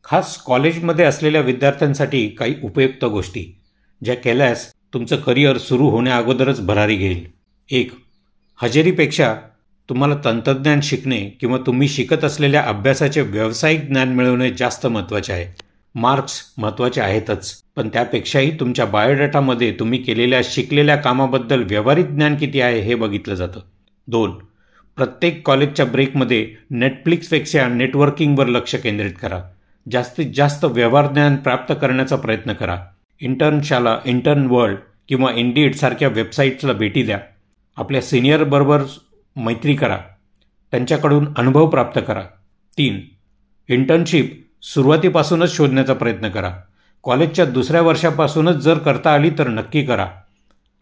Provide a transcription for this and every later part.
खास कॉलेजमध्ये असलेल्या विद्यार्थ्यांसाठी काही उपयुक्त गोष्टी ज्या केल्यास तुमचं करिअर सुरू होण्याअगोदरच भरारी घेईल. 1. हजेरीपेक्षा तुम्हाला तंत्रज्ञान शिकणे किंवा तुम्ही शिकत असलेल्या अभ्यासाचे व्यावसायिक ज्ञान मिळवणे जास्त महत्त्वाचे आहे. मार्क्स महत्त्वाचे आहेतच, पण त्यापेक्षाही तुमच्या बायोडाटामध्ये तुम्ही केलेल्या शिकलेल्या कामाबद्दल व्यावहारिक ज्ञान किती आहे हे बघितलं जातं. 2. प्रत्येक कॉलेजच्या ब्रेकमध्ये नेटफ्लिक्सपेक्षा नेटवर्किंगवर लक्ष केंद्रित करा. जास्तीत जास्त व्यवहार ज्ञान प्राप्त करण्याचा प्रयत्न करा. इंटर्नशाला, इंटर्न वर्ल्ड किंवा इंडीड सारख्या वेबसाईट्सला भेटी द्या. आपल्या सिनियरबरोबर मैत्री करा. त्यांच्याकडून अनुभव प्राप्त करा. 3. इंटर्नशिप सुरुवातीपासूनच शोधण्याचा प्रयत्न करा. कॉलेजच्या दुसऱ्या वर्षापासूनच जर करता आली तर नक्की करा.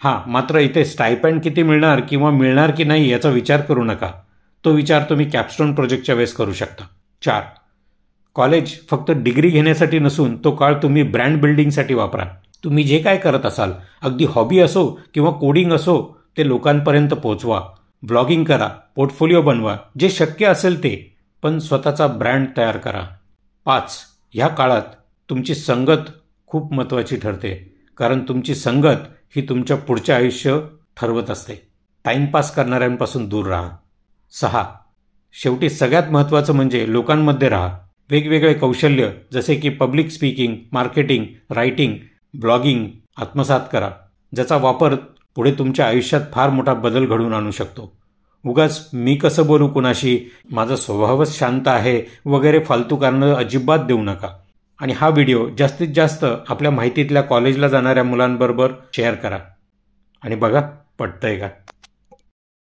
मात्र इथे स्टायपेंड किती मिळणार किंवा मिळणार की नाही याचा विचार करू नका. तो विचार तुम्ही कॅपस्टोन प्रोजेक्टच्या वेळेस करू शकता. 4. कॉलेज फक्त डिग्री घेण्यासाठी नसून तो काळ तुम्ही ब्रँड बिल्डिंगसाठी वापरा. तुम्ही जे काय करत असाल, अगदी हॉबी असो किंवा कोडिंग असो, ते लोकांपर्यंत पोहोचवा. व्लॉगिंग करा, पोर्टफोलिओ बनवा, जे शक्य असेल ते, पण स्वतःचा ब्रँड तयार करा. 5. ह्या काळात तुमची संगत खूप महत्त्वाची ठरते, कारण तुमची संगत ही तुमच्या पुढचे आयुष्य ठरवत असते. टाईमपास करणाऱ्यांपासून दूर राहा. 6. शेवटी सगळ्यात महत्त्वाचं म्हणजे लोकांमध्ये राहा. वेगवेगळे कौशल्य जसे की public speaking, marketing, writing, blogging आत्मसात करा, ज्याचा वापर पुढे तुमच्या आयुष्यात फार मोठा बदल घडवून आणू शकतो. उगाच मी कसं बोलू कुणाशी, माझा स्वभावच शांत आहे वगैरे फालतू कारणं अजिबात देऊ नका. आणि हा व्हिडिओ जास्तीत जास्त आपल्या माहितीतल्या कॉलेजला जाणाऱ्या मुलांबरोबर शेअर करा आणि बघा पटतंय का.